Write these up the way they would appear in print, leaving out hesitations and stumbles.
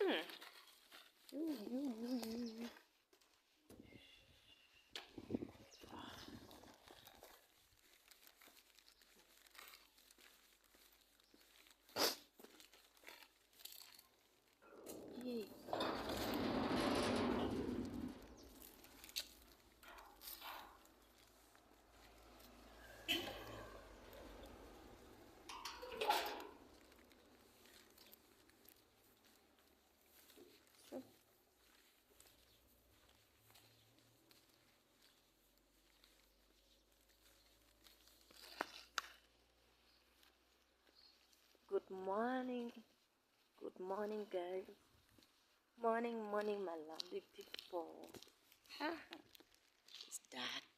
Good morning guys. Morning, my lovely people. It's dark.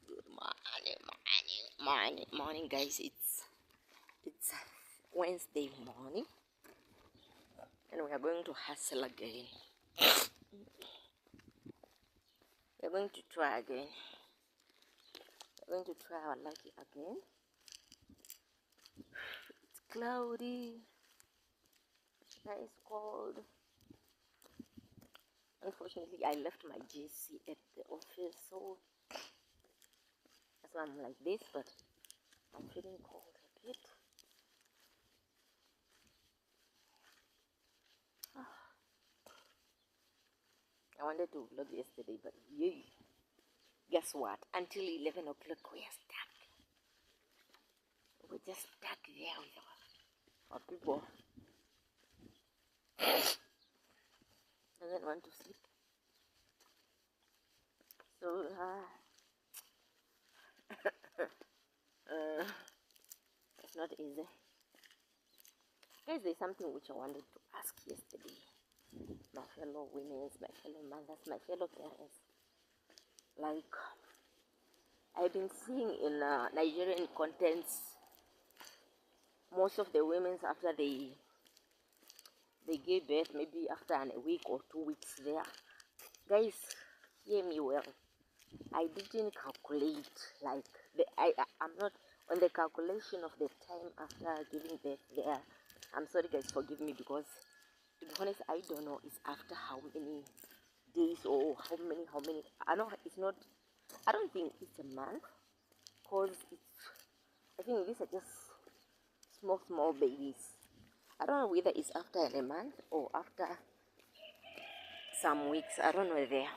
Good morning guys. It's Wednesday morning and we are going to hustle again. We're going to try again. We're going to try our lucky again. It's cloudy. Nice cold. Unfortunately, I left my JC at the office, so that's why I'm like this, but I'm feeling cold a bit. I wanted to vlog yesterday, but guess what? Until 11 o'clock, we are stuck. We're just stuck there with our people. Doesn't want to sleep. So, it's not easy. Guys, there's something which I wanted to ask yesterday. My fellow women, my fellow mothers, my fellow parents. Like, I've been seeing in Nigerian contents, most of the women after they give birth, maybe after a week or 2 weeks there. Guys, hear me well. I didn't calculate, like, I'm not on the calculation of the time after giving birth there. I'm sorry guys, forgive me, because to be honest, I don't know it's after how many days or how many. I don't think it's a month, because I think these are just small babies. I don't know whether it's after a month or after some weeks. I don't know there.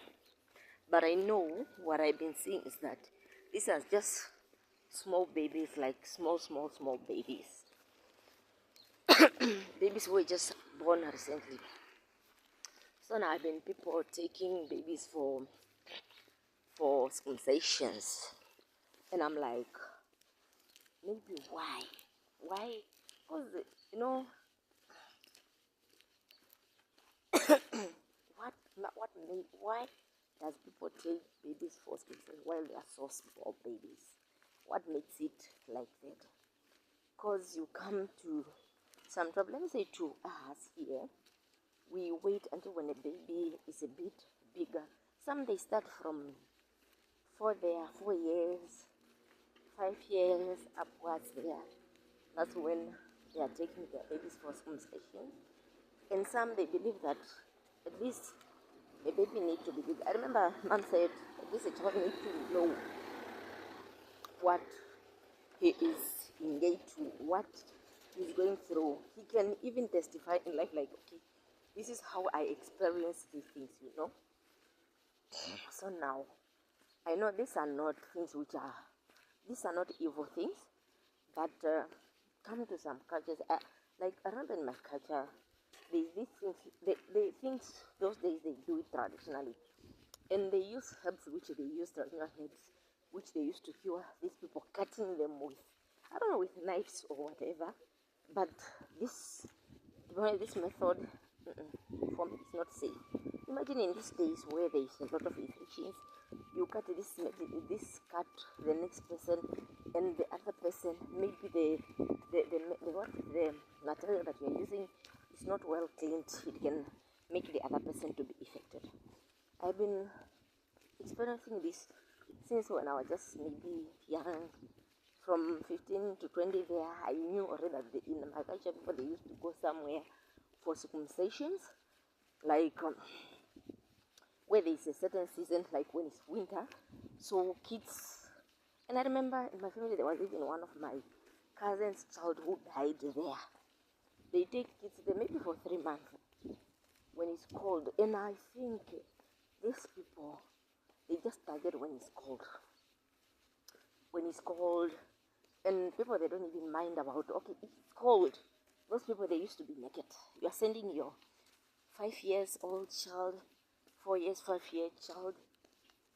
But I know what I've been seeing is that these are just small babies, like small babies. Babies were just born recently. So now I've been people taking babies for circumcisions. And I'm like, maybe why? Because, why does people take babies for circumcision while they are so small babies? What makes it like that? Because you come to some trouble. Let me say to us here, we wait until when a baby is a bit bigger. Some they start from 4 years, 5 years upwards there. That's when they are taking their babies for circumcision. And some they believe that at least a baby needs to be big. I remember mom said at least a child needs to know what he is engaged to, what he's going through. He can even testify in life like, okay, this is how I experience these things, So now, I know these are not not evil things, but come to some cultures, like around in my culture, these things, those days they do it traditionally. And they use herbs, traditional herbs, which they used to cure these people, cutting them with, I don't know, with knives or whatever. But this method, for me, is not safe. Imagine in these days where there is a lot of infections, you cut this cut the next person, and the other person, maybe the material that you are using is not well cleaned. It can make the other person to be affected. I've been experiencing this since when I was just maybe young, from 15 to 20 there, I knew already that in my culture people, they used to go somewhere for circumcisions, like where there's a certain season, like when it's winter. So kids, and I remember in my family there was even one of my cousin's child who died there. They take kids there maybe for 3 months when it's cold, and I think these people, they just target when it's cold. When it's cold, and people, they don't even mind about, okay, it's cold. Those people, they used to be naked. You are sending your 5 years old child, 4 years, 5-year child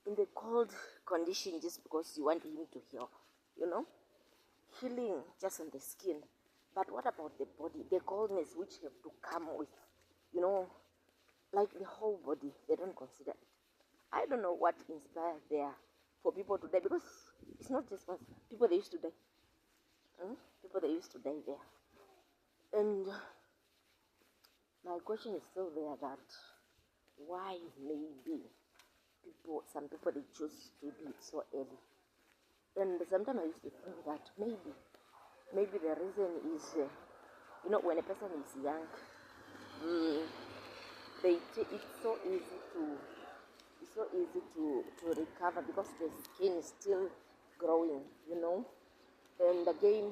in the cold condition just because you want him to heal, healing just on the skin. But what about the body, the coldness which have to come with, like the whole body? They don't consider it. I don't know what inspired there for people to die, because it's not just once. People, they used to die. People, they used to die there. And my question is still there, that why maybe some people, they choose to do it so early. And sometimes I used to think that maybe the reason is, when a person is young, it's so easy to recover, because the skin is still growing, And again,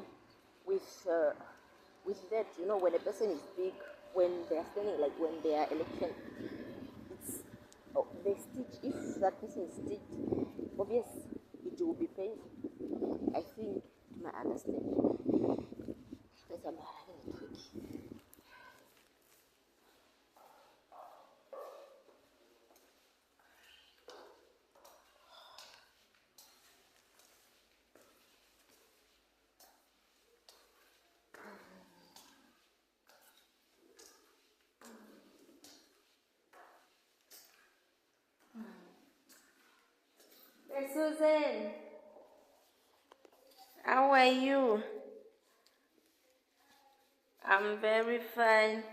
with that, when a person is big, when they are standing, like when they are election, it's they stitch. If that person is stitched, obviously it will be painful. I think, to my understanding. Guys, I'm having a tweak. Hey, Susan, how are you? I'm very fine.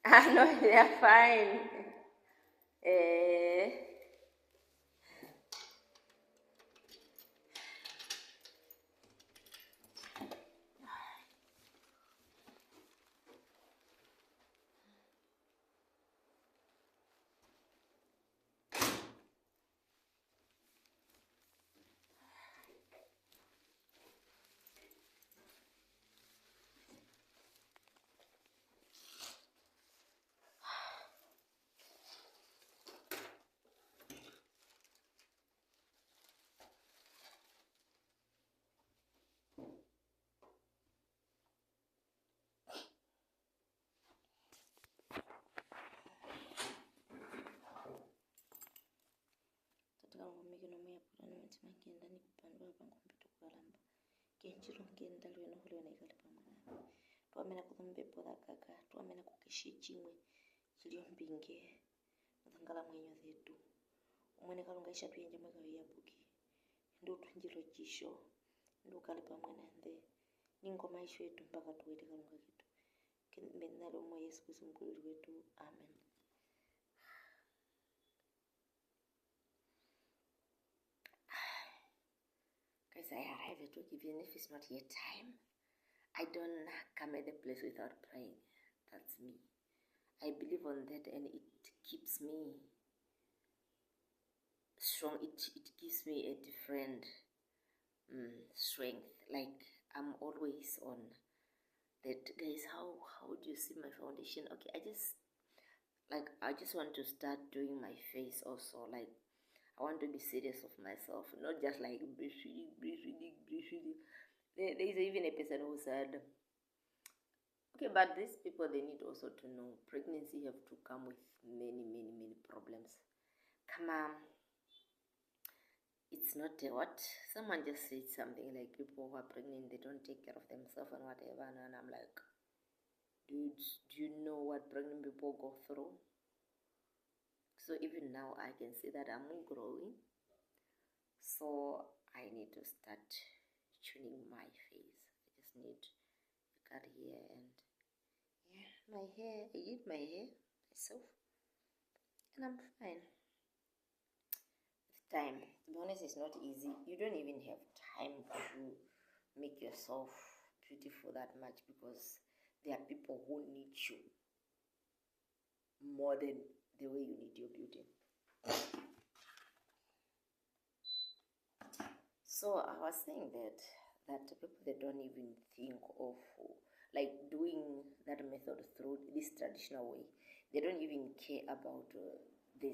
I know you're fine. Eh. Kenjiro ngenda lweno hulwena ikali pamwana twamena kuthumbe poda kaka twamena kukishi chimwe chilio mpinge muthangala mwenyo zetu umwene kalunga isha tuyenje mweka ya buki ndo tunjiro jisho ndo kali pamwana nde ningoma isho yetu mpaka tuwete kalunga kitu kembena lo mwa Yesu Kristo mkuluri wetu, amen. Guys, I arrive at work even if it's not yet time. I don't come at the place without praying. That's me. I believe on that, and it keeps me strong. It gives me a different strength. Like, I'm always on that. Guys, how do you see my foundation? Okay, I just want to start doing my face also. Like, I want to be serious of myself, not just like breastfeeding. There is even a person who said, okay, but these people, they need also to know pregnancy have to come with many problems. Come on, it's not what someone just said something like people who are pregnant, they don't take care of themselves and whatever, and I'm like, dudes, do you know what pregnant people go through? So even now I can see that I'm growing, so I need to start tuning my face. I just need to cut here, and yeah, my hair, I did my hair myself, and I'm fine. With time, be honest, it's not easy. You don't even have time to make yourself beautiful that much, because there are people who need you more than the way you need your beauty. So I was saying that people, they don't even think of like doing that method through this traditional way. They don't even care about the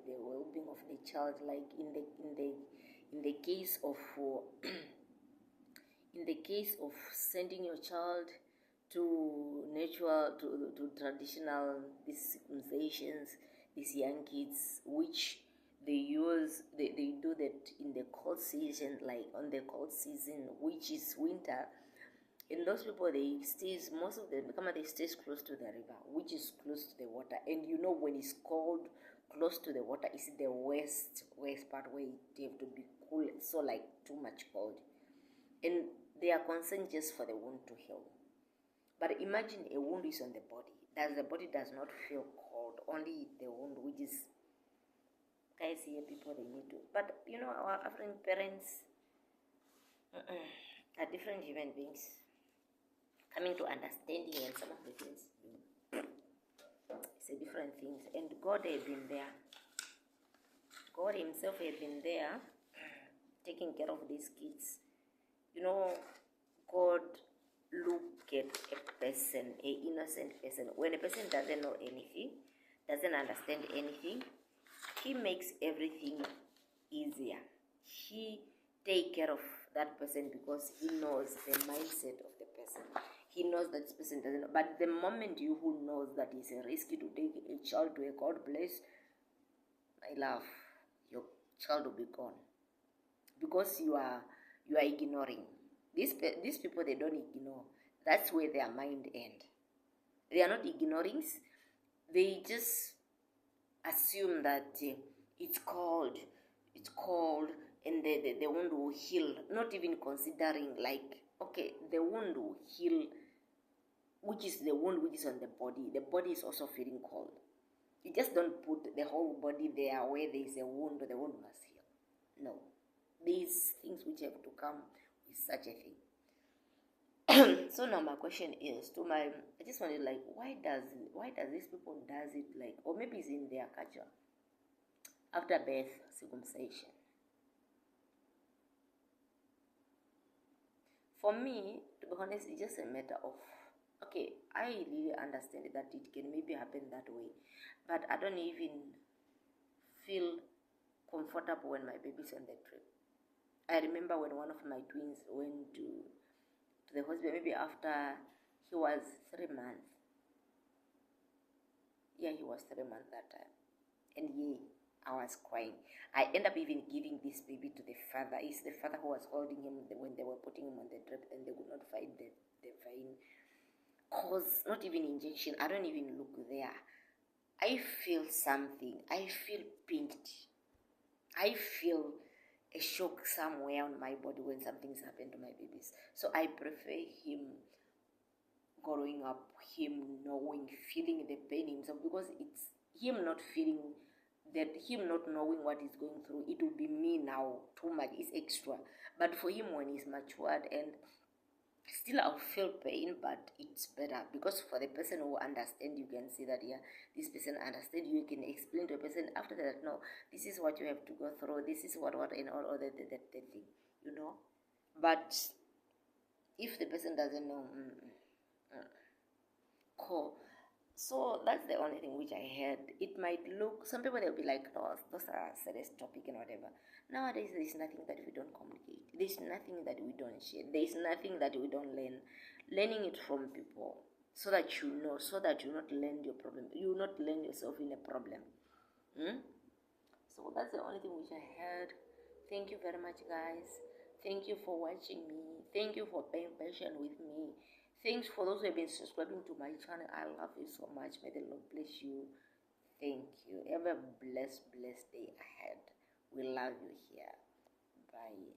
well-being of the child. Like in the case of in the case of sending your child to natural, to traditional, these circumcisions, these young kids, which they do that in the cold season, like on the cold season, which is winter. And those people, they stays, most of them come, they stays close to the river, which is close to the water. And you know, when it's cold close to the water, it's the west part where they have to be cool, so like too much cold. And they are concerned just for the wound to heal. But imagine a wound is on the body. The body does not feel cold, only the wound, which is, guys, here people, they need to. But you know, our African parents are different human beings, coming to understanding, and some of the things, it's a different things. And God had been there. God himself had been there, taking care of these kids. You know, God look at a person, an innocent person. When a person doesn't know anything, doesn't understand anything, he makes everything easier. He take care of that person because he knows the mindset of the person. He knows that this person doesn't know. But the moment you who knows that it's a risky to take a child to a God place, my love, your child will be gone, because you are ignoring. These people, they don't ignore. That's where their mind end. They are not ignoring. They just assume that it's cold, and the wound will heal, not even considering, like, okay, the wound will heal, which is the wound which is on the body. The body is also feeling cold. You just don't put the whole body there where there is a wound, the wound must heal. No. These things which have to come with such a thing. So now my question is I just wanted, like, why does these people does it, like, or maybe it's in their culture, after birth circumcision? For me, to be honest, it's just a matter of, okay, I really understand that it can maybe happen that way, but I don't even feel comfortable when my baby's on the trip. I remember when one of my twins went to the hospital, maybe after he was 3 months. Yeah, he was 3 months that time. And yeah, I was crying. I ended up even giving this baby to the father. It's the father who was holding him when they were putting him on the drip, and they could not find the vein. Cause, not even injection. I don't even look there. I feel something. I feel pinched. I feel a shock somewhere on my body when something's happened to my babies. So I prefer him growing up, him knowing, feeling the pain himself, because it's him not feeling that, him not knowing what he's going through. It will be me now, too much, it's extra. But for him, when he's matured, and still I'll feel pain, but it's better, because for the person who understand, you can see that, yeah, this person understand. You can explain to a person after that, no, this is what you have to go through, this is what and all the thing, you know. But if the person doesn't know, cool. So that's the only thing which I heard. It might look, some people, they'll be like, oh, those are serious topic and whatever. Nowadays, there's nothing that we don't communicate. There's nothing that we don't share. There's nothing that we don't learn. Learning it from people, so that you know, so that you not learn your problem. You not learn yourself in a problem. So that's the only thing which I heard. Thank you very much, guys. Thank you for watching me. Thank you for being patient with me. Thanks for those who have been subscribing to my channel. I love you so much. May the Lord bless you. Thank you. Have a blessed day ahead. We love you here. Bye.